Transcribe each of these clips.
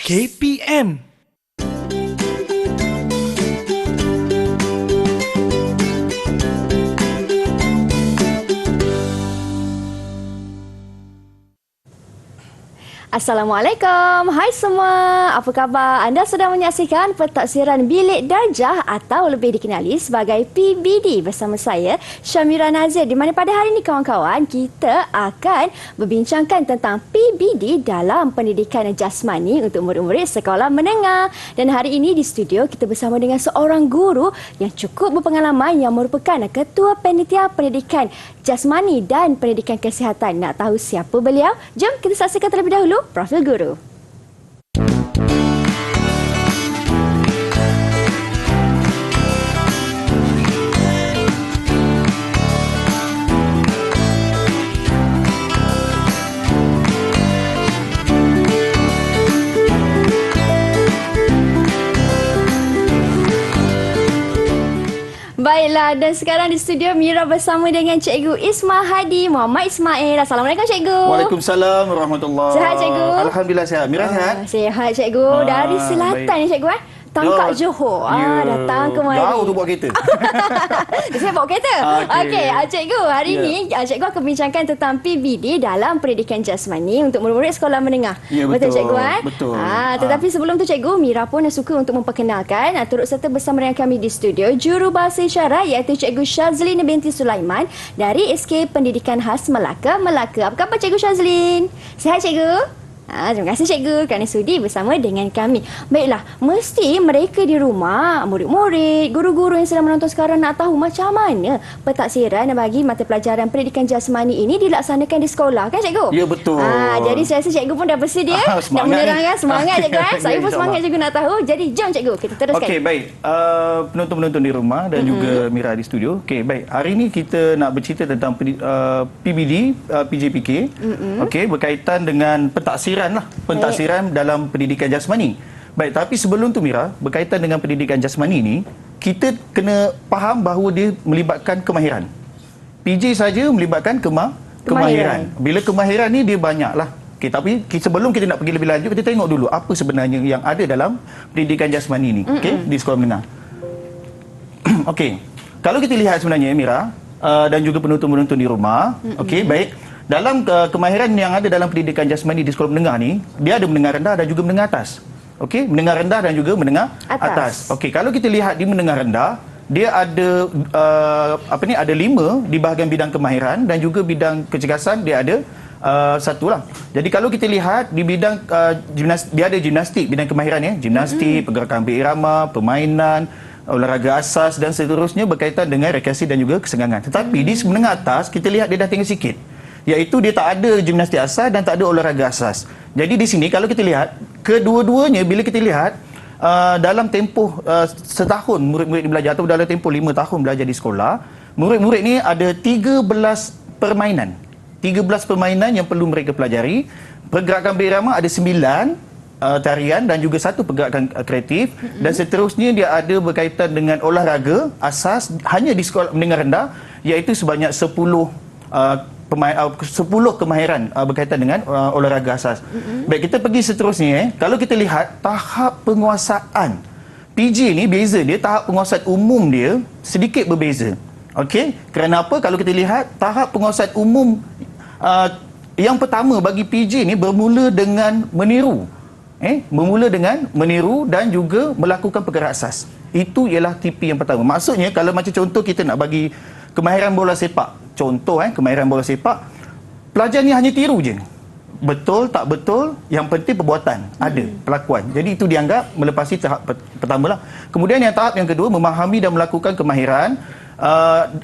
KPM. Assalamualaikum. Hai semua. Apa khabar? Anda sedang menyaksikan Pentaksiran Bilik Darjah atau lebih dikenali sebagai PBD bersama saya, Syamira Nazir. Di mana pada hari ini kawan-kawan, kita akan berbincangkan tentang PBD dalam pendidikan jasmani untuk murid-murid sekolah menengah. Dan hari ini di studio kita bersama dengan seorang guru yang cukup berpengalaman yang merupakan Ketua Panitia Pendidikan Jasmani dan Pendidikan Kesihatan. Nak tahu siapa beliau? Jom kita saksikan terlebih dahulu profil guru. Baiklah, dan sekarang di studio Mira bersama dengan Cikgu Isma Hadi Muhammad Ismail. Assalamualaikum Cikgu. Waalaikumsalam warahmatullahi. Sihat Cikgu? Alhamdulillah sihat. Mira sihat? Sihat Cikgu. Dari selatan baik. ni Cikgu Tangkak Johor. Datang kemari. Jauh tu bawa kereta. Saya bawa kereta. Okey, Cikgu, hari ini Cikgu akan bincangkan tentang PBD dalam pendidikan jasmani untuk murid-murid sekolah menengah. Ya, betul Cikgu Betul. Tetapi sebelum tu Cikgu, Mira pun suka untuk memperkenalkan turut serta bersama dengan kami di studio jurubahasa isyarat iaitu Cikgu Syazlin binti Sulaiman dari SK Pendidikan Khas Melaka. Apa khabar Cikgu Syazlin? Sihat Cikgu? Terima kasih Cikgu kerana sudi bersama dengan kami. Baiklah, mesti mereka di rumah, murid-murid, guru-guru yang sedang menonton sekarang nak tahu macam mana pentaksiran bagi mata pelajaran pendidikan jasmani ini dilaksanakan di sekolah, kan Cikgu? Ya, betul. Jadi saya rasa Cikgu pun dah bersedia nak menerangkan. Semangat Cikgu. Saya pun semangat juga nak tahu. Jadi jom Cikgu, kita teruskan. Okey, baik. Penonton-penonton di rumah dan juga Mira di studio. Okey, baik. Hari ini kita nak bercerita tentang PBD, PJPK. Okey, berkaitan dengan pentaksiran dalam pendidikan jasmani. Baik, tapi sebelum tu Mira, berkaitan dengan pendidikan jasmani ni, kita kena faham bahawa dia melibatkan kemahiran. PJ saja melibatkan kemahiran. Bila kemahiran ni dia banyaklah. Okey, tapi sebelum kita nak pergi lebih lanjut, kita tengok dulu apa sebenarnya yang ada dalam pendidikan jasmani ni, okey, di sekolah menengah. Okey. Kalau kita lihat sebenarnya Mira dan juga penonton-penonton di rumah, okey, baik. Dalam kemahiran yang ada dalam pendidikan jasmani di sekolah menengah ni, dia ada menengah rendah dan juga menengah atas. Okey, menengah rendah dan juga menengah atas. Okey, kalau kita lihat di menengah rendah, dia ada ada 5 di bahagian bidang kemahiran dan juga bidang kecergasan dia ada satu lah. Jadi kalau kita lihat di bidang dia ada gimnastik, bidang kemahiran gimnastik, pergerakan berirama, permainan, olahraga asas dan seterusnya berkaitan dengan rekreasi dan juga kesenggangan. Tetapi di menengah atas kita lihat dia dah tinggal sikit. Iaitu dia tak ada gimnastik asas dan tak ada olahraga asas. Jadi di sini kalau kita lihat, kedua-duanya bila kita lihat dalam tempoh setahun murid-murid belajar atau dalam tempoh 5 tahun belajar di sekolah, murid-murid ni ada 13 permainan. 13 permainan yang perlu mereka pelajari. Pergerakan berirama ada 9 tarian dan juga 1 pergerakan kreatif dan seterusnya dia ada berkaitan dengan olahraga asas hanya di sekolah menengah rendah iaitu sebanyak 10 kemahiran berkaitan dengan olahraga asas. Baik, kita pergi seterusnya. Kalau kita lihat tahap penguasaan PJ ni beza dia, tahap penguasaan umum dia sedikit berbeza. Okey, kerana apa? Kalau kita lihat tahap penguasaan umum yang pertama bagi PJ ni bermula dengan meniru. Bermula dengan meniru dan juga melakukan perkara asas. Itu ialah TP yang pertama. Maksudnya kalau macam contoh kita nak bagi kemahiran bola sepak. Contoh kemahiran bola sepak, pelajar ni hanya tiru je. Betul tak betul, yang penting perbuatan ada, pelakuan. Jadi itu dianggap melepasi tahap pertama lah. Kemudian yang tahap yang kedua, memahami dan melakukan kemahiran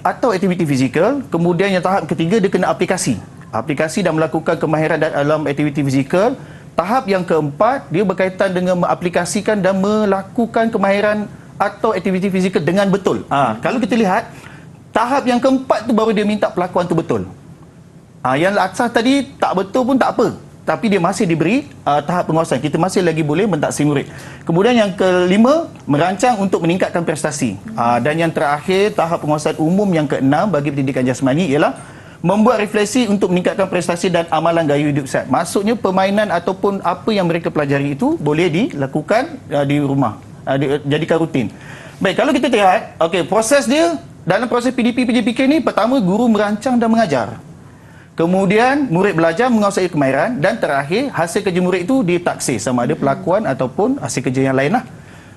atau aktiviti fizikal. Kemudian yang tahap ketiga, dia kena aplikasi dan melakukan kemahiran dalam aktiviti fizikal. Tahap yang keempat, dia berkaitan dengan mengaplikasikan dan melakukan kemahiran atau aktiviti fizikal dengan betul. Kalau kita lihat tahap yang keempat tu baru dia minta pelakuan tu betul. Yang asas tadi tak betul pun tak apa. Tapi dia masih diberi tahap penguasaan. Kita masih lagi boleh mentaksir murid. Kemudian yang kelima, merancang untuk meningkatkan prestasi. Dan yang terakhir, tahap penguasaan umum yang keenam bagi pendidikan jasmani ialah membuat refleksi untuk meningkatkan prestasi dan amalan gaya hidup sihat. Maksudnya permainan ataupun apa yang mereka pelajari itu boleh dilakukan di rumah, jadikan rutin. Baik, kalau kita lihat, okey, proses dia dalam proses PDP PJPK ni, pertama guru merancang dan mengajar. Kemudian murid belajar menguasai kemahiran dan terakhir hasil kerja murid itu ditaksir sama ada pelakuan ataupun hasil kerja yang lain lah.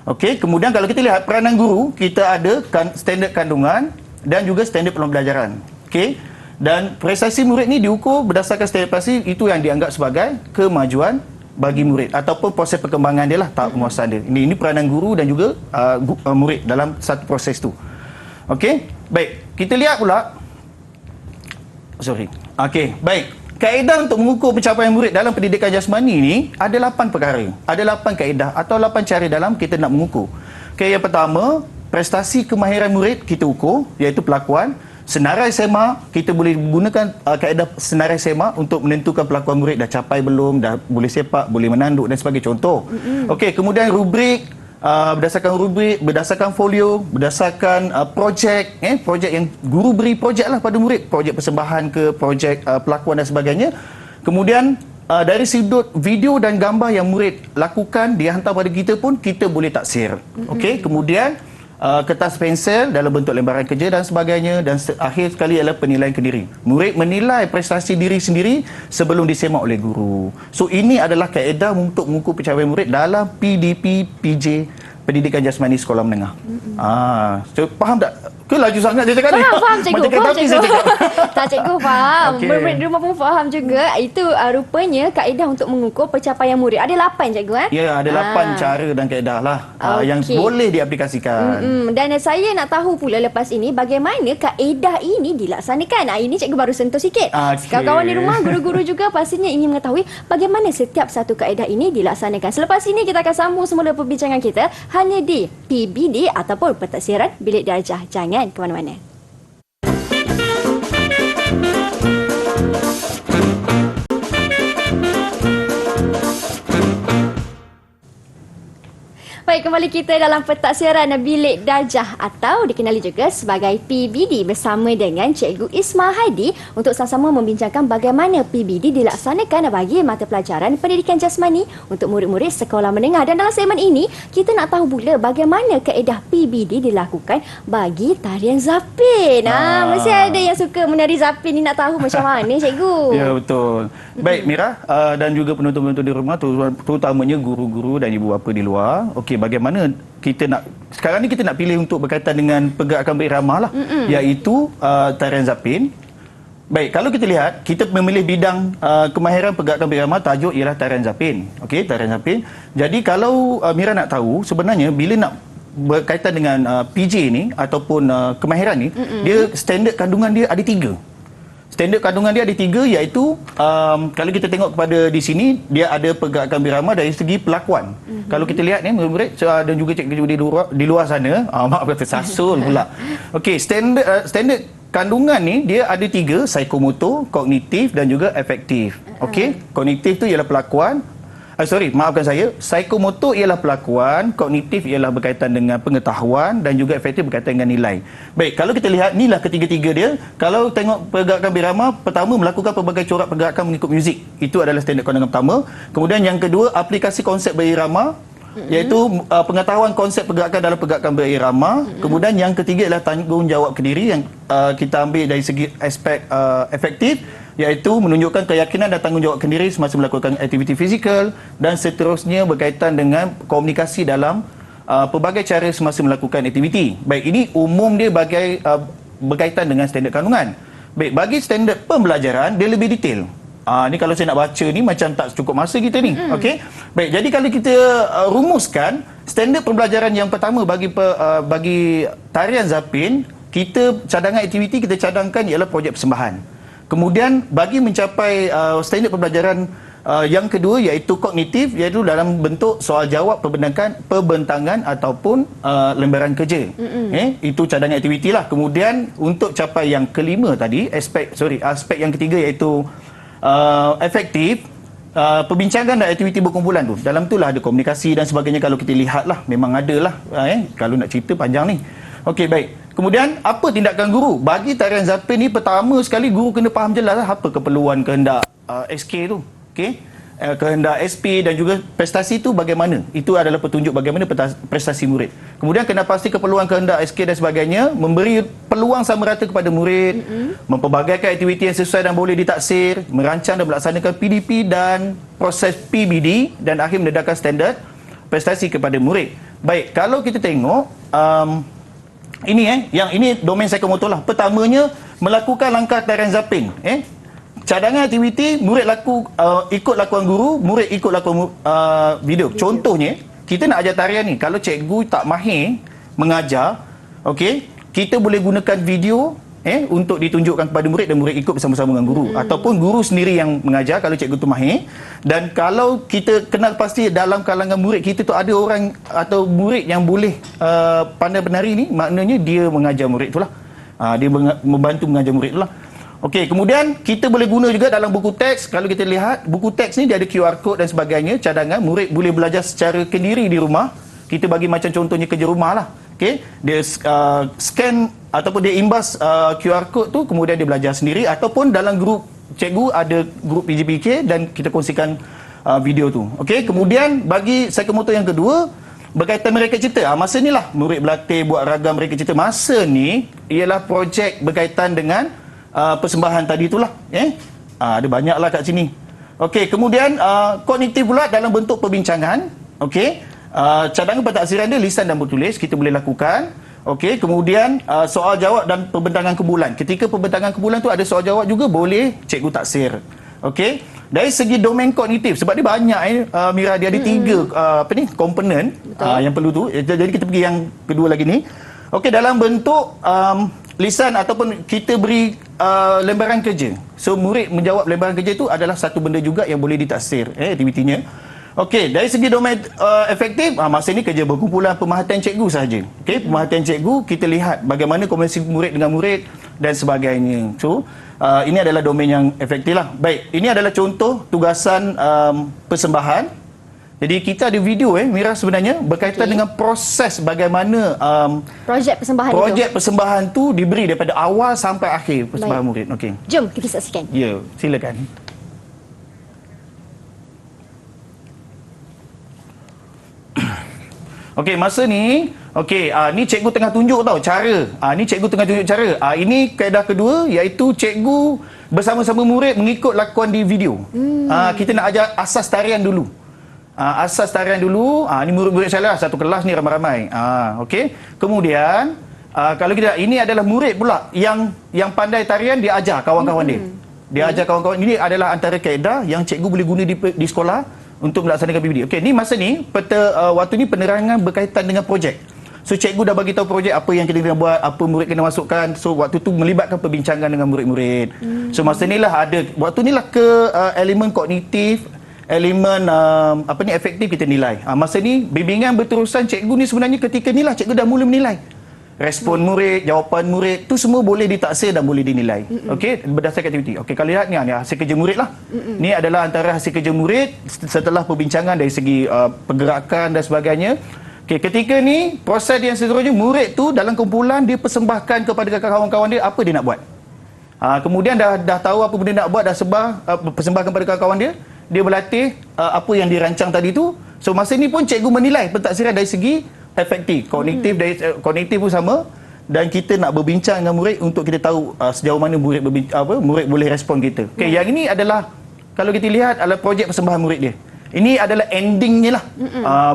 Okey, kemudian kalau kita lihat peranan guru, kita ada standard kandungan dan juga standard pembelajaran. Okey. Dan prestasi murid ni diukur berdasarkan standard prestasi itu yang dianggap sebagai kemajuan bagi murid ataupun proses perkembangan dia lah, tahap penguasaan dia. Ini peranan guru dan juga murid dalam satu proses tu. Okey, baik. Kita lihat pula. Okey, baik. Kaedah untuk mengukur pencapaian murid dalam pendidikan jasmani ni ada 8 perkara. Ada 8 kaedah atau 8 cara dalam kita nak mengukur. Okey, yang pertama, prestasi kemahiran murid kita ukur iaitu pelakuan. Senarai sema, kita boleh gunakan kaedah senarai sema untuk menentukan pelakuan murid dah capai belum, dah boleh sepak, boleh menanduk dan sebagainya, contoh. Okey, kemudian rubrik, berdasarkan folio, berdasarkan projek, projek yang guru beri projek lah pada murid, projek persembahan ke, projek pelakuan dan sebagainya. Kemudian dari sudut video dan gambar yang murid lakukan dihantar pada kita pun kita boleh taksir. Okey, kemudian kertas pensel dalam bentuk lembaran kerja dan sebagainya, dan akhir sekali adalah penilaian ke diri. Murid menilai prestasi diri sendiri sebelum disemak oleh guru. So ini adalah kaedah untuk mengukur pencapaian murid dalam PDP PJ, Pendidikan Jasmani Sekolah Menengah. So, faham tak? Ke laju sangat dia cakap ni? Faham cikgu. Macam kata api saya cakap. Tak, cikgu faham. Okey. Murid di rumah pun faham juga. Itu rupanya kaedah untuk mengukur pencapaian murid. Ada 8 cikgu Ya, ada 8 cara dan kaedah lah yang boleh diaplikasikan. Dan saya nak tahu pula lepas ini bagaimana kaedah ini dilaksanakan. Ini cikgu baru sentuh sikit. Kawan-kawan di rumah, guru-guru juga pastinya ingin mengetahui bagaimana setiap satu kaedah ini dilaksanakan. Selepas ini kita akan sambung semula perbincangan kita hanya di PBD ataupun Pentaksiran Bilik Darjah. Jangan ke mana-mana. Baik, kembali kita dalam Pentaksiran Bilik Darjah atau dikenali juga sebagai PBD bersama dengan Cikgu Isma Hadi untuk sama-sama membincangkan bagaimana PBD dilaksanakan bagi mata pelajaran pendidikan jasmani untuk murid-murid sekolah menengah. Dan dalam segmen ini, kita nak tahu pula bagaimana kaedah PBD dilakukan bagi tarian zapin. Mesti ada yang suka menari zapin ni, nak tahu macam mana, Cikgu? Ya, betul. Baik, Mira dan juga penonton-penonton di rumah, terutamanya guru-guru dan ibu bapa di luar. Okey, bagaimana kita nak sekarang ni kita nak pilih untuk berkaitan dengan pergerakan berirama lah, iaitu tarian zapin. Baik, kalau kita lihat, kita memilih bidang kemahiran pergerakan berirama, tajuk ialah tarian zapin. Okey, tarian zapin. Jadi kalau Mira nak tahu, sebenarnya bila nak berkaitan dengan PJ ni ataupun kemahiran ni, dia standard kandungan dia ada 3. Standard kandungan dia ada 3, iaitu kalau kita tengok kepada di sini, dia ada pergerakan berirama dari segi pelakuan. Kalau kita lihat ni murid-murid dan juga cikgu di luar sana, maaf kata sasul pula. Okey, standard kandungan ni dia ada 3, psikomotor, kognitif dan juga efektif. Okey, kognitif tu ialah pelakuan. Maafkan saya. Psikomotor ialah pelakuan, kognitif ialah berkaitan dengan pengetahuan dan juga efektif berkaitan dengan nilai. Baik, kalau kita lihat, inilah ketiga-tiga dia. Kalau tengok pergerakan berirama, pertama melakukan pelbagai corak pergerakan mengikut muzik. Itu adalah standard kandungan pertama. Kemudian yang kedua, aplikasi konsep berirama, iaitu pengetahuan konsep pergerakan dalam pergerakan berirama. Kemudian yang ketiga adalah tanggungjawab ke diri yang kita ambil dari segi aspek efektif, iaitu menunjukkan keyakinan dan tanggungjawab sendiri semasa melakukan aktiviti fizikal, dan seterusnya berkaitan dengan komunikasi dalam pelbagai cara semasa melakukan aktiviti. Baik, ini umum dia berkaitan dengan standard kandungan. Baik, bagi standard pembelajaran dia lebih detail. Ni kalau saya nak baca ni macam tak cukup masa kita ni. Okey. Baik, jadi kalau kita rumuskan standard pembelajaran yang pertama bagi tarian zapin, kita cadangan aktiviti kita cadangkan ialah projek persembahan. Kemudian bagi mencapai standard pembelajaran yang kedua, iaitu kognitif, iaitu dalam bentuk soal jawab, perbentangan ataupun lembaran kerja. Itu cadangan aktiviti lah. Kemudian untuk capai yang kelima tadi, aspek yang ketiga iaitu efektif, perbincangan dan aktiviti berkumpulan tu. Dalam tu lah ada komunikasi dan sebagainya. Kalau kita lihat lah, memang ada lah. Kalau nak cerita panjang ni. Okey, baik. Kemudian apa tindakan guru? Bagi tarian zapin ni pertama sekali guru kena faham jelas apa keperluan kehendak SK tu. Okey. Kehendak SP dan juga prestasi tu bagaimana. Itu adalah petunjuk bagaimana prestasi murid. Kemudian kena pasti keperluan kehendak SK dan sebagainya, memberi peluang sama rata kepada murid, mempelbagaikan aktiviti yang sesuai dan boleh ditaksir, merancang dan melaksanakan PDP dan proses PBD dan akhir mendedahkan standard prestasi kepada murid. Baik, kalau kita tengok yang ini domain psikomotor lah. Pertamanya, melakukan langkah tarian zapin. Cadangan aktiviti, murid ikut lakuan guru, murid ikut lakuan video. Contohnya, kita nak ajar tarian ni. Kalau cikgu tak mahir mengajar, okey, kita boleh gunakan video untuk ditunjukkan kepada murid dan murid ikut bersama-sama dengan guru. Ataupun guru sendiri yang mengajar kalau cikgu tu mahir. Dan kalau kita kenal pasti dalam kalangan murid kita tu ada orang atau murid yang boleh pandai penari ni, maknanya dia mengajar murid tu lah. Dia membantu mengajar murid tu lah. Okey, kemudian kita boleh guna juga dalam buku teks. Kalau kita lihat, buku teks ni dia ada QR code dan sebagainya, cadangan. Murid boleh belajar secara kendiri di rumah. Kita bagi macam contohnya kerja rumah lah. Okey, dia scan ataupun dia imbas QR code tu, kemudian dia belajar sendiri. Ataupun dalam grup cikgu ada grup PJPK dan kita kongsikan video tu. Okey, kemudian bagi psikomotor yang kedua, berkaitan mereka cerita. Masa ni lah murid berlatih buat ragam mereka cerita. Masa ni ialah projek berkaitan dengan persembahan tadi itulah. Ada banyak lah kat sini. Okey, kemudian kognitif pula dalam bentuk perbincangan. Okey, cadangan pentaksiran dia lisan dan bertulis kita boleh lakukan. Okey, kemudian soal jawab dan pembentangan kumpulan. Ketika pembentangan kumpulan tu ada soal jawab juga boleh cikgu taksir. Okey, dari segi domain kognitif sebab dia banyak Mira, dia ada tiga komponen yang perlu tu. Jadi kita pergi yang kedua lagi ni. Okey, dalam bentuk lisan ataupun kita beri lembaran kerja. So murid menjawab lembaran kerja itu adalah satu benda juga yang boleh ditaksir aktivitinya. Okey, dari segi domain efektif, masa ini kerja berkumpulan pemerhatian cikgu sahaja. Okey, pemerhatian cikgu kita lihat bagaimana komunikasi murid dengan murid dan sebagainya. So ini adalah domain yang efektif lah. Baik, ini adalah contoh tugasan persembahan. Jadi kita ada video Mira sebenarnya berkaitan dengan proses bagaimana projek persembahan tu diberi daripada awal sampai akhir persembahan murid. Okey. Jom kita saksikan. Ya, silakan. Okey, masa ni, ni cikgu tengah tunjuk tau cara. Ni cikgu tengah tunjuk cara. Ini kaedah kedua iaitu cikgu bersama-sama murid mengikut lakuan di video. Kita nak ajar asas tarian dulu. Asas tarian dulu, ni murid-murid saya lah, satu kelas ni ramai-ramai. Okey. Kemudian kalau kita ini adalah murid pula yang pandai tarian, dia ajar kawan-kawan dia. Dia ajar kawan-kawan. Ini adalah antara kaedah yang cikgu boleh guna di sekolah untuk melaksanakan PBD. Okey, ni masa ni waktu ni penerangan berkaitan dengan projek. So cikgu dah bagi tahu projek apa yang kita kena buat, apa murid kena masukkan. So waktu tu melibatkan perbincangan dengan murid-murid. So masa ni lah waktu ni lah elemen kognitif, elemen efektif kita nilai. Masa ni bimbingan berterusan cikgu ni sebenarnya ketika ni lah cikgu dah mula menilai. Respon murid, jawapan murid tu semua boleh ditaksir dan boleh dinilai. Okey, berdasarkan aktiviti. Okey, kalau lihat ni hasil kerja murid lah. Ni adalah antara hasil kerja murid setelah perbincangan dari segi pergerakan dan sebagainya. Okey, ketika ni proses yang seterusnya murid tu dalam kumpulan dia persembahkan kepada kawan-kawan dia apa dia nak buat. Kemudian dah tahu apa benda nak buat, dah persembahkan kepada kawan-kawan dia. Dia berlatih apa yang dirancang tadi tu. So masa ni pun cikgu menilai pentaksiran dari segi efektif, kognitif pun sama, dan kita nak berbincang dengan murid untuk kita tahu sejauh mana murid boleh respon kita. Okey, yang ini adalah kalau kita lihat adalah projek persembahan murid dia. Ini adalah endingnya lah.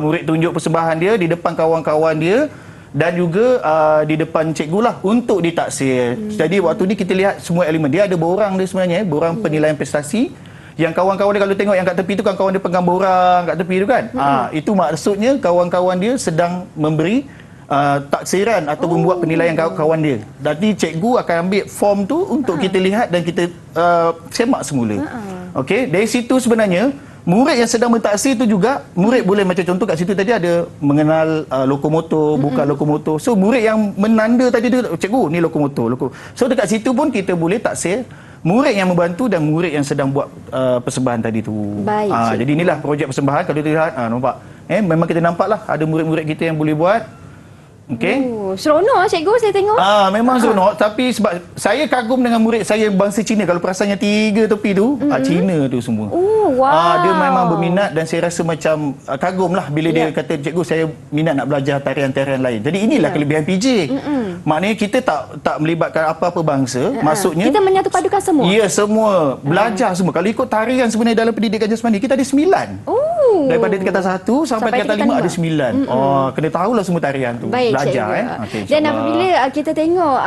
Murid tunjuk persembahan dia di depan kawan-kawan dia dan juga di depan cikgu lah untuk ditaksir. Jadi waktu ni kita lihat semua elemen. Dia ada borang dia sebenarnya, borang penilaian prestasi. Yang kawan-kawan dia kalau tengok yang kat tepi tu, kawan-kawan dia pegang borang kat tepi tu kan. Itu maksudnya kawan-kawan dia sedang memberi taksiran atau membuat penilaian kawan dia. Jadi cikgu akan ambil form tu untuk kita lihat dan kita semak semula. Okey, dari situ sebenarnya murid yang sedang mentaksir tu juga, murid boleh macam contoh kat situ tadi ada mengenal lokomotor, bukan lokomotor. So murid yang menanda tadi tu, cikgu ni lokomotor. So dekat situ pun kita boleh taksir murid yang membantu dan murid yang sedang buat persembahan tadi tu. Baik. Jadi inilah projek persembahan. Kalau kita lihat, nampak. Memang kita nampak lah ada murid-murid kita yang boleh buat. Okey. Seronok cikgu saya tengok. Memang seronok, tapi sebab saya kagum dengan murid saya bangsa Cina. Kalau perasannya 3 tepi tu, Cina tu semua. Wow. Dia memang berminat dan saya rasa macam kagum lah bila dia kata, cikgu saya minat nak belajar tarian-tarian lain. Jadi inilah kelebihan PJ. Maknanya kita tak melibatkan apa-apa bangsa. Maksudnya kita menyatu padukan semua. Ya, semua. Belajar semua. Kalau ikut tarian sebenarnya dalam pendidikan jasmani, kita ada 9. Daripada tingkatan 1 sampai tingkatan 5 ada 9. Kena tahulah semua tarian tu. Baik, belajar cikgu. Okay, dan apabila kita tengok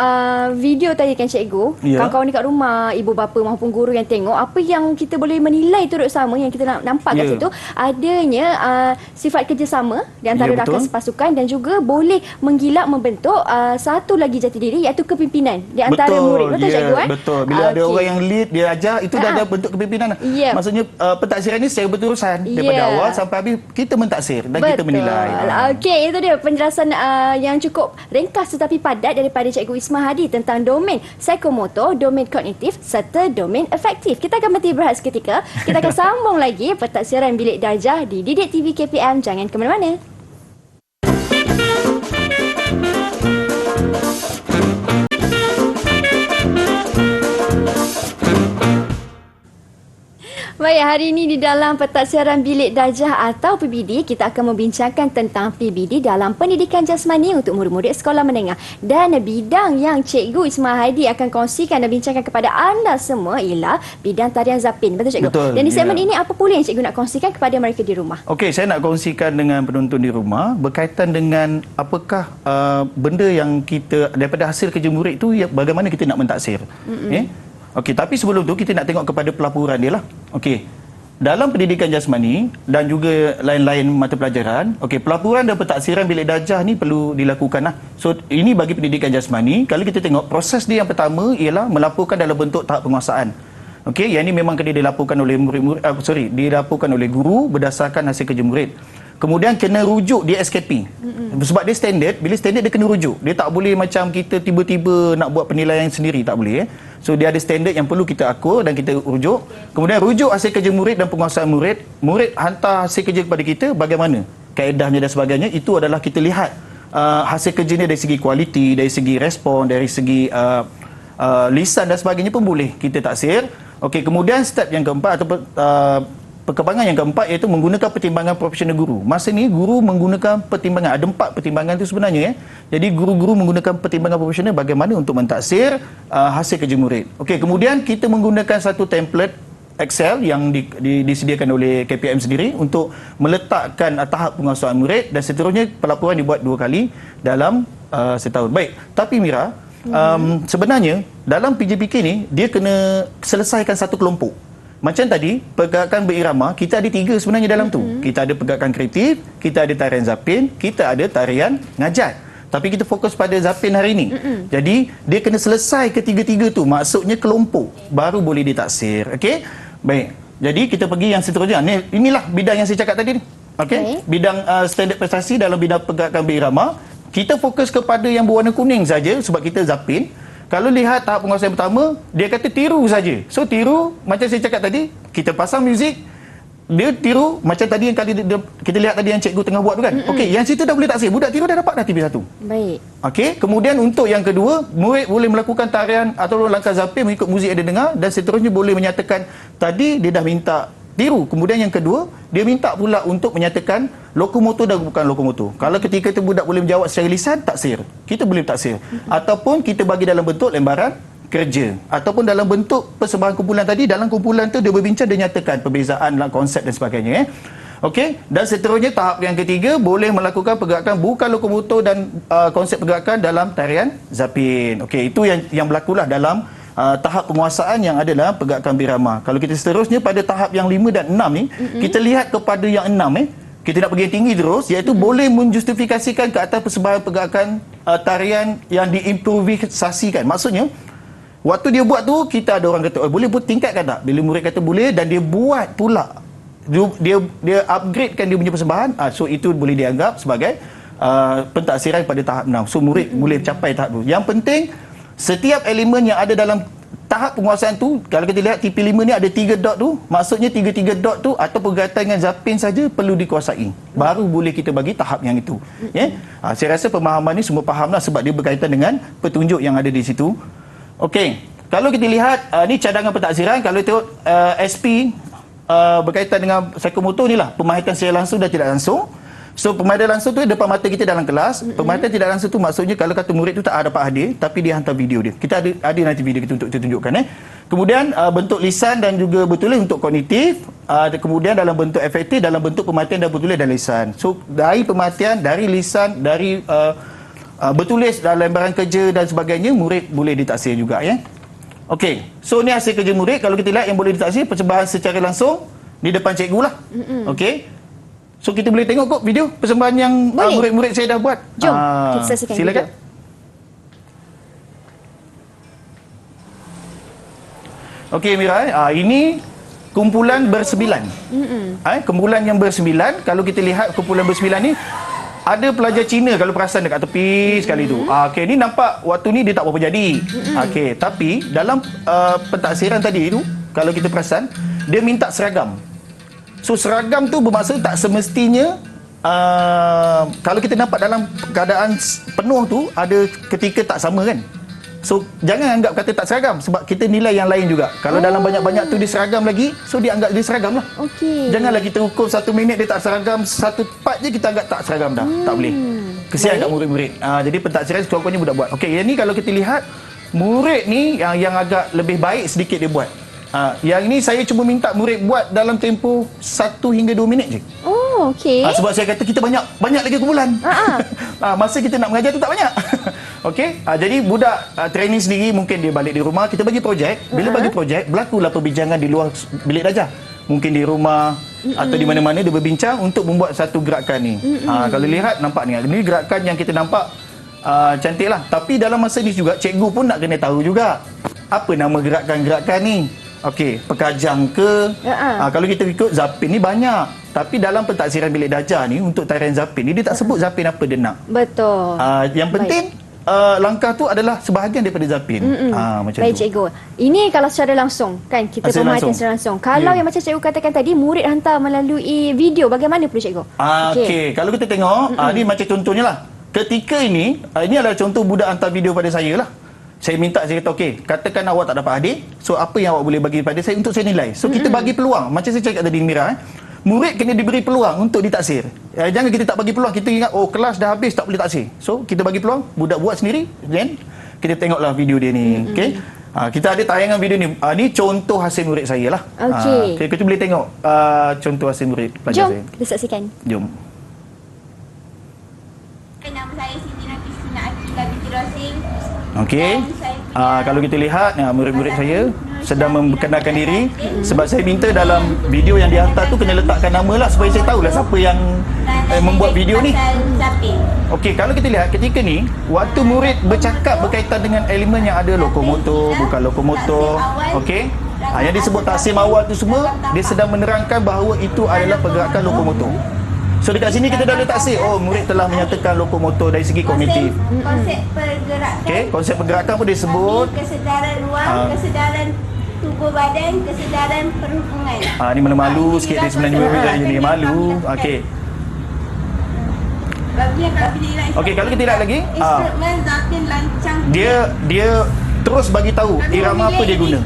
video tadi kan cikgu, kawan-kawan dekat rumah, ibu bapa maupun guru yang tengok, apa yang kita boleh menilai turut sama yang kita nampak kat situ, adanya sifat kerjasama di antara rakan sepasukan dan juga boleh menggilak membentuk satu lagi jati diri, iaitu kepimpinan di antara murid. Betul cikgu kan? Betul. Bila ada orang yang lead, dia ajar, itu dah ada bentuk kepimpinan. Maksudnya pentadsiran ni secara berterusan daripada awal sampai habis kita mentaksir dan kita menilai. Okey, itu dia penjelasan yang cukup ringkas tetapi padat daripada Cikgu Isma Hadi tentang domain psikomotor, domain kognitif serta domain afektif. Kita akan berhenti berehat seketika. Kita akan sambung lagi pentadsiran Bilik Darjah di Didik TV KPM. Jangan ke mana-mana. Baik, hari ini di dalam pentadsiran Bilik Darjah atau PBD, kita akan membincangkan tentang PBD dalam pendidikan jasmani untuk murid-murid sekolah menengah. Dan bidang yang Cikgu Isma Hadi akan kongsikan dan bincangkan kepada anda semua ialah bidang tarian zapin. Betul cikgu? Betul. Dan di segmen ini apa pula yang cikgu nak kongsikan kepada mereka di rumah? Okey, saya nak kongsikan dengan penonton di rumah berkaitan dengan apakah benda yang kita daripada hasil kerja murid tu, bagaimana kita nak mentaksir. Okey, tapi sebelum tu kita nak tengok kepada pelaporan dia lah. Okey. Dalam pendidikan jasmani dan juga lain-lain mata pelajaran, okey, pelaporan dan pentaksiran Bilik Darjah ni perlu dilakukan lah. So, ini bagi pendidikan jasmani. Kalau kita tengok proses dia yang pertama ialah melaporkan dalam bentuk tahap penguasaan. Okey, yang ini memang kena dilaporkan oleh dilaporkan oleh guru berdasarkan hasil kerja murid. Kemudian kena rujuk di SKP. Sebab dia standard, bila standard dia kena rujuk. Dia tak boleh macam kita tiba-tiba nak buat penilaian sendiri, tak boleh. So dia ada standard yang perlu kita akur dan kita rujuk. Kemudian rujuk hasil kerja murid dan penguasaan murid. Murid hantar hasil kerja kepada kita, bagaimana kaedahnya dan sebagainya. Itu adalah kita lihat hasil kerjanya dari segi kualiti, dari segi respon, dari segi lisan dan sebagainya pun boleh kita taksir. Okey, kemudian step yang keempat atau perkembangan yang keempat iaitu menggunakan pertimbangan profesional guru. Masa ni guru menggunakan pertimbangan, ada 4 pertimbangan itu sebenarnya. Jadi guru-guru menggunakan pertimbangan profesional bagaimana untuk mentaksir hasil kerja murid. Okey, kemudian kita menggunakan satu template Excel yang disediakan oleh KPM sendiri untuk meletakkan tahap penguasaan murid dan seterusnya pelaporan dibuat 2 kali dalam setahun. Baik, tapi Mira, sebenarnya dalam PJPK ni dia kena selesaikan satu kelompok. Macam tadi, pergerakan berirama, kita ada 3 sebenarnya dalam tu. Kita ada pergerakan kreatif, kita ada tarian zapin, kita ada tarian ngajat. Tapi kita fokus pada zapin hari ini. Jadi, dia kena selesai ketiga-tiga tu. Maksudnya kelompok. Baru boleh ditaksir. Okey? Baik. Jadi, kita pergi yang seterusnya. Inilah bidang yang saya cakap tadi ni. Okey? Bidang standard prestasi dalam bidang pergerakan berirama. Kita fokus kepada yang berwarna kuning saja sebab kita zapin. Kalau lihat tahap penguasaan pertama, dia kata tiru saja. So tiru, macam saya cakap tadi, kita pasang muzik, dia tiru macam tadi yang kita lihat tadi yang cikgu tengah buat tu kan. Okey, yang situ dah boleh taksir. Budak tiru dah dapat dah TV1. Baik. Okey, kemudian untuk yang kedua, murid boleh melakukan tarian atau langkah zapin mengikut muzik yang dia dengar dan seterusnya boleh menyatakan tadi dia dah minta tiru. Kemudian yang kedua, dia minta pula untuk menyatakan lokomotor dan bukan lokomotor. Kalau ketika itu budak boleh menjawab secara lisan, taksir. Kita boleh taksir. Ataupun kita bagi dalam bentuk lembaran kerja. Ataupun dalam bentuk persembahan kumpulan tadi, dalam kumpulan tu dia berbincang, dia nyatakan perbezaan dalam konsep dan sebagainya. Okey, dan seterusnya tahap yang ketiga boleh melakukan pergerakan bukan lokomotor dan konsep pergerakan dalam tarian zapin. Okey, itu yang berlakulah dalam tahap penguasaan yang ada dalam pergerakan birama. Kalau kita seterusnya pada tahap yang 5 dan 6 ni, kita lihat kepada yang 6 kita nak pergi yang tinggi terus, iaitu boleh menjustifikasikan ke atas persembahan pergerakan tarian yang diimprovisasikan. Maksudnya, waktu dia buat tu, kita ada orang kata, boleh buat tingkatkan tak? Bila murid kata boleh dan dia buat pula, dia upgradekan dia punya persembahan, so itu boleh dianggap sebagai pentaksiran pada tahap 6. So murid boleh capai tahap tu. Yang penting, setiap elemen yang ada dalam tahap penguasaan tu, kalau kita lihat TP5 ni ada 3 dot tu, maksudnya 3 dot tu atau pergerakan dengan zapin saja perlu dikuasai. Baru boleh kita bagi tahap yang itu. Saya rasa pemahaman ni semua fahamlah sebab dia berkaitan dengan petunjuk yang ada di situ. Okey, kalau kita lihat ni cadangan pentaksiran, kalau tengok SP berkaitan dengan psikomotor ni lah, pemahitan secara langsung dan tidak langsung. So pemahitan langsung tu depan mata kita dalam kelas. Pemahitan tidak langsung tu maksudnya kalau kata murid tu tak dapat hadir tapi dia hantar video dia. Kita ada nanti video kita untuk tunjukkan. Kemudian bentuk lisan dan juga bertulis untuk kognitif. Kemudian dalam bentuk efektif, dalam bentuk pemerhatian dan bertulis dan lisan. So dari pemerhatian, dari lisan, dari bertulis dalam lembaran kerja dan sebagainya, murid boleh ditaksir juga ya. Okey, so ni hasil kerja murid. Kalau kita lihat yang boleh ditaksir persembahan secara langsung di depan cikgu lah. Okey. So kita boleh tengok kok video persembahan yang murid-murid saya dah buat. Jom kita saksikan. Silakan. Okey Mira, ini kumpulan bersembilan. Kumpulan yang bersembilan. Kalau kita lihat kumpulan bersembilan ni ada pelajar Cina kalau perasan dekat tepi sekali tu. Okey, ni nampak waktu ni dia tak berapa jadi. Okey, tapi dalam pentaksiran tadi tu kalau kita perasan dia minta seragam. So seragam tu bermaksud tak semestinya kalau kita nampak dalam keadaan penuh tu ada ketika tak sama kan. So jangan anggap kata tak seragam sebab kita nilai yang lain juga. Kalau dalam banyak-banyak tu dia seragam lagi, so dia anggap dia seragam lah. Janganlah kita hukum 1 minit dia tak seragam, 1 part je kita anggap tak seragam dah. Tak boleh. Kesian kat murid-murid. Jadi pentaksiran sekurang-kurangnya budak buat. Okey, yang ni kalau kita lihat murid ni yang agak lebih baik sedikit dia buat. Yang ini saya cuma minta murid buat dalam tempoh 1 hingga 2 minit je. Oh, okey. Sebab saya kata kita banyak lagi kumpulan. Masa kita nak mengajar tu tak banyak. Okey. Jadi budak training sendiri mungkin dia balik di rumah, kita bagi projek. Bila bagi projek, berlakulah perbincangan di luar bilik darjah. Mungkin di rumah atau di mana-mana dia berbincang untuk membuat satu gerakan ni. Kalau lihat nampak ni, ini gerakan yang kita nampak cantik lah. Tapi dalam masa ni juga cikgu pun nak kena tahu juga apa nama gerakan-gerakan ni. Okey, pekajang ke? Kalau kita ikut zapin ni banyak. Tapi dalam pentaksiran bilik darjah ni untuk tarian zapin ni dia tak sebut zapin apa dia nak. Betul. Yang penting langkah tu adalah sebahagian daripada zapin. Macam baik, tu. cikgu. Ini kalau secara langsung kan kita pemerhatian secara langsung. Kalau yang macam cikgu katakan tadi murid hantar melalui video, bagaimana perlu cikgu? Okey, kalau kita tengok ni macam contohnya lah. Ketika ini adalah contoh budak hantar video pada saya lah. Saya minta, saya kata okey, katakan awak tak dapat hadir, so apa yang awak boleh bagi pada saya untuk saya nilai. So kita bagi peluang, macam saya cakap tadi Mira, murid kena diberi peluang untuk ditaksir. Jangan kita tak bagi peluang, kita ingat oh kelas dah habis tak boleh taksir. So kita bagi peluang, budak buat sendiri, then kita tengoklah video dia ni. Okey. Kita ada tayangan video ni. Ni contoh hasil murid saya lah. Okey. Kita boleh tengok contoh hasil murid pelajar saya. Jom kita saksikan. Jom. Nama saya Siti Nafisina Akilah binti Rosing. Okey. Kalau kita lihat murid-murid saya sedang memperkenalkan diri sebab saya minta dalam video yang dihantar tu kena letakkan nama lah supaya saya tahulah siapa yang membuat video ni. Okey, kalau kita lihat ketika ni waktu murid bercakap berkaitan dengan elemen yang ada lokomotor, bukan lokomotor. Okey. Yang disebut taksim awal tu semua dia sedang menerangkan bahawa itu adalah pergerakan lokomotor. So dekat sini kita dah boleh taksir, oh murid telah menyatakan lokomotor dari segi kognitif. Konsep pergerakan. Okey, konsep pergerakan pun disebut Kesedaran ruang, kesedaran tubuh badan, kesedaran perhubungan. Ni malu sikit dia sebenarnya jadi malu. Okey. Okey, kalau kita lihat lagi, instrumen zapin lancang. Dia terus bagi tahu irama apa dia guna.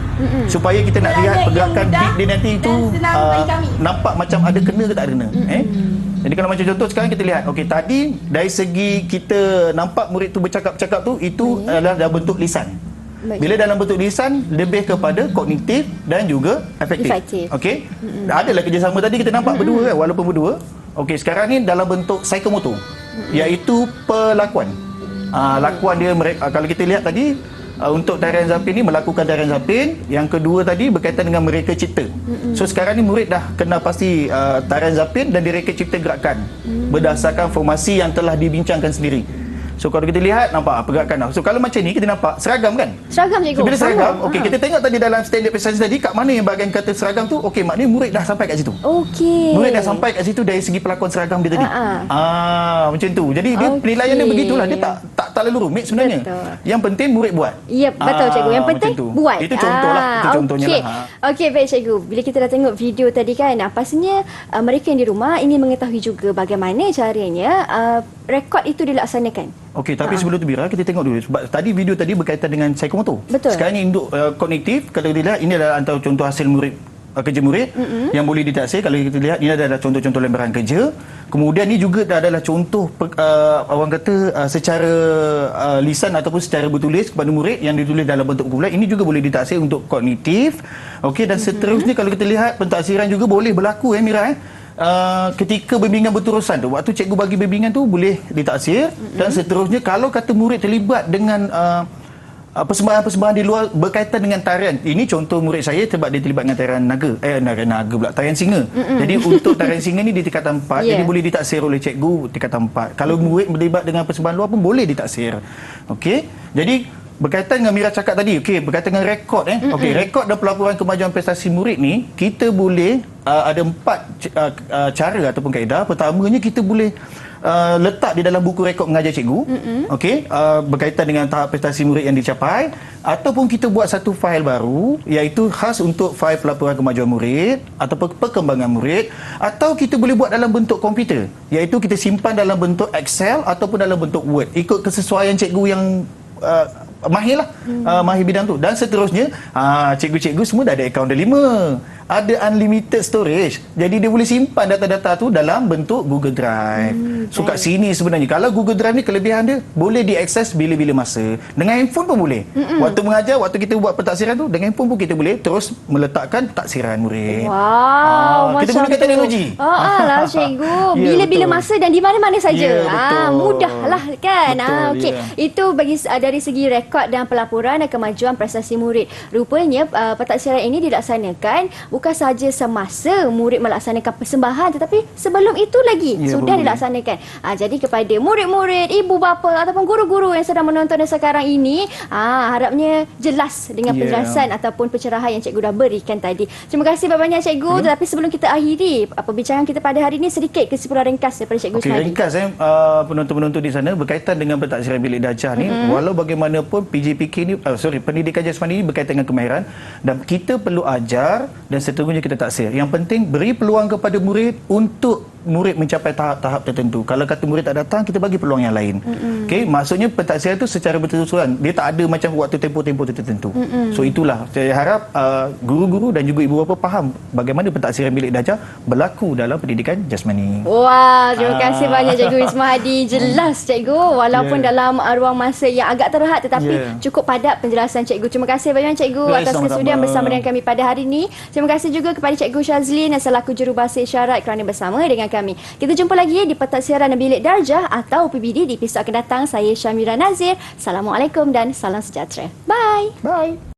Supaya kita nak lihat pergerakan beat dia nanti itu nampak macam ada kena ke tak ada kena. Jadi kalau macam contoh sekarang kita lihat, okey tadi dari segi kita nampak murid tu bercakap-cakap tu itu adalah dalam bentuk lisan. Bila dalam bentuk lisan lebih kepada kognitif dan juga efektif. Okey. Adalah kerjasama tadi kita nampak berdua kan walaupun berdua. Okey, sekarang ni dalam bentuk psikomotor iaitu pelakuan. Lakuan dia kalau kita lihat tadi untuk tarian zapin ni melakukan tarian zapin. Yang kedua tadi berkaitan dengan mereka cipta. So sekarang ni murid dah kenal pasti tarian zapin dan direka cipta gerakan berdasarkan formasi yang telah dibincangkan sendiri. So kalau kita lihat nampak pergerakan. So kalau macam ni kita nampak seragam kan? Seragam cikgu. Bila seragam, Sama. okey kita tengok tadi dalam standard prestasi tadi kat mana yang bahagian kata seragam tu, okey maknanya murid dah sampai kat situ. Okey. Murid dah sampai kat situ dari segi pelakon seragam dia tadi. Macam tu. Jadi dia penilaian dia begitulah. Dia tak terlalu rumit sebenarnya. Betul. Yang penting murid buat. Ya, betul cikgu. Yang penting macam tu. buat. Itu contoh lah. Itu contohnya okey. lah. Okey, baik cikgu. Bila kita dah tengok video tadi kan, pastinya mereka yang di rumah ingin mengetahui juga bagaimana caranya rekod itu dilaksanakan. Okey, tapi sebelum tu Mira, kita tengok dulu. Sebab tadi video tadi berkaitan dengan psikomotor. Betul. Sekarang ni untuk kognitif, kalau dilihat ini adalah antara contoh hasil murid kerja murid yang boleh ditaksir. Kalau kita lihat ini adalah contoh-contoh lembaran kerja. Kemudian ni juga adalah contoh orang kata secara lisan ataupun secara bertulis kepada murid yang ditulis dalam bentuk kumpulan. Ini juga boleh ditaksir untuk kognitif. Okey, dan seterusnya kalau kita lihat pentaksiran juga boleh berlaku Mira ketika bimbingan berterusan tu, waktu cikgu bagi bimbingan tu boleh ditaksir. Dan seterusnya kalau kata murid terlibat dengan persembahan-persembahan di luar berkaitan dengan tarian. Ini contoh murid saya sebab dia terlibat dengan tarian naga pula, tarian singa. Jadi untuk tarian singa ni di tingkatan 4, jadi boleh ditaksir oleh cikgu tingkatan 4. Kalau murid terlibat dengan persembahan luar pun boleh ditaksir. Okey. Jadi berkaitan dengan Mira cakap tadi, okey, berkaitan dengan rekod okey, rekod dan pelaporan kemajuan prestasi murid ni kita boleh ada 4 cara ataupun kaedah. Pertamanya kita boleh letak di dalam buku rekod mengajar cikgu, okey, berkaitan dengan tahap prestasi murid yang dicapai, ataupun kita buat satu fail baru iaitu khas untuk fail pelaporan kemajuan murid ataupun perkembangan murid, atau kita boleh buat dalam bentuk komputer iaitu kita simpan dalam bentuk Excel ataupun dalam bentuk Word ikut kesesuaian cikgu yang mahir lah, mahir bidang tu. Dan seterusnya cikgu-cikgu semua dah ada akaun D5, ada unlimited storage, jadi dia boleh simpan data-data tu dalam bentuk Google Drive. So kat sini sebenarnya kalau Google Drive ni kelebihan dia boleh diakses bila-bila masa. Dengan handphone pun boleh. Waktu mengajar, waktu kita buat pentaksiran tu, dengan handphone pun kita boleh terus meletakkan taksiran murid. Wow, kita macam gunakan teknologi. Lah cikgu, Ya, bila-bila betul. masa dan di mana-mana saja. Ya, betul. Mudahlah kan. Betul, Okey. ya. Itu bagi dari segi rekod dan pelaporan dan kemajuan prestasi murid. Rupanya pentaksiran ini dilaksanakan bukan sahaja semasa murid melaksanakan persembahan, tetapi sebelum itu lagi sudah boleh. dilaksanakan. Jadi kepada murid-murid, ibu bapa ataupun guru-guru yang sedang menonton sekarang ini, harapnya jelas dengan penjelasan ataupun pencerahan yang cikgu dah berikan tadi. Terima kasih banyak-banyak cikgu. Tetapi sebelum kita akhiri perbincangan kita pada hari ini, sedikit kesimpulan ringkas daripada cikgu Ismail. Ringkas penonton-penonton di sana berkaitan dengan pentaksiran bilik darjah ni, walau bagaimanapun PJPK ni pendidikan jasmani ni berkaitan dengan kemahiran dan kita perlu ajar dan seterusnya kita taksir. Yang penting beri peluang kepada murid untuk murid mencapai tahap-tahap tertentu. Kalau kata murid tak datang, kita bagi peluang yang lain. Okey, maksudnya pentaksiran itu secara berterusan. Dia tak ada macam waktu tempoh-tempoh tertentu. So itulah saya harap guru-guru dan juga ibu bapa faham bagaimana pentaksiran bilik darjah berlaku dalam pendidikan jasmani. Wah, terima kasih banyak Cikgu Ismail Hadi. Jelas Cikgu, walaupun dalam ruang masa yang agak terhad tetapi cukup padat penjelasan Cikgu. Terima kasih banyak Cikgu atas kesudian bersama dengan kami pada hari ini. Terima kasih juga kepada Cikgu Syazlin selaku jurubahasa isyarat kerana bersama dengan kami. Kita jumpa lagi di Pentaksiran Bilik Darjah atau PBD di episod akan datang. Saya Syamira Nazir. Assalamualaikum dan salam sejahtera. Bye. Bye.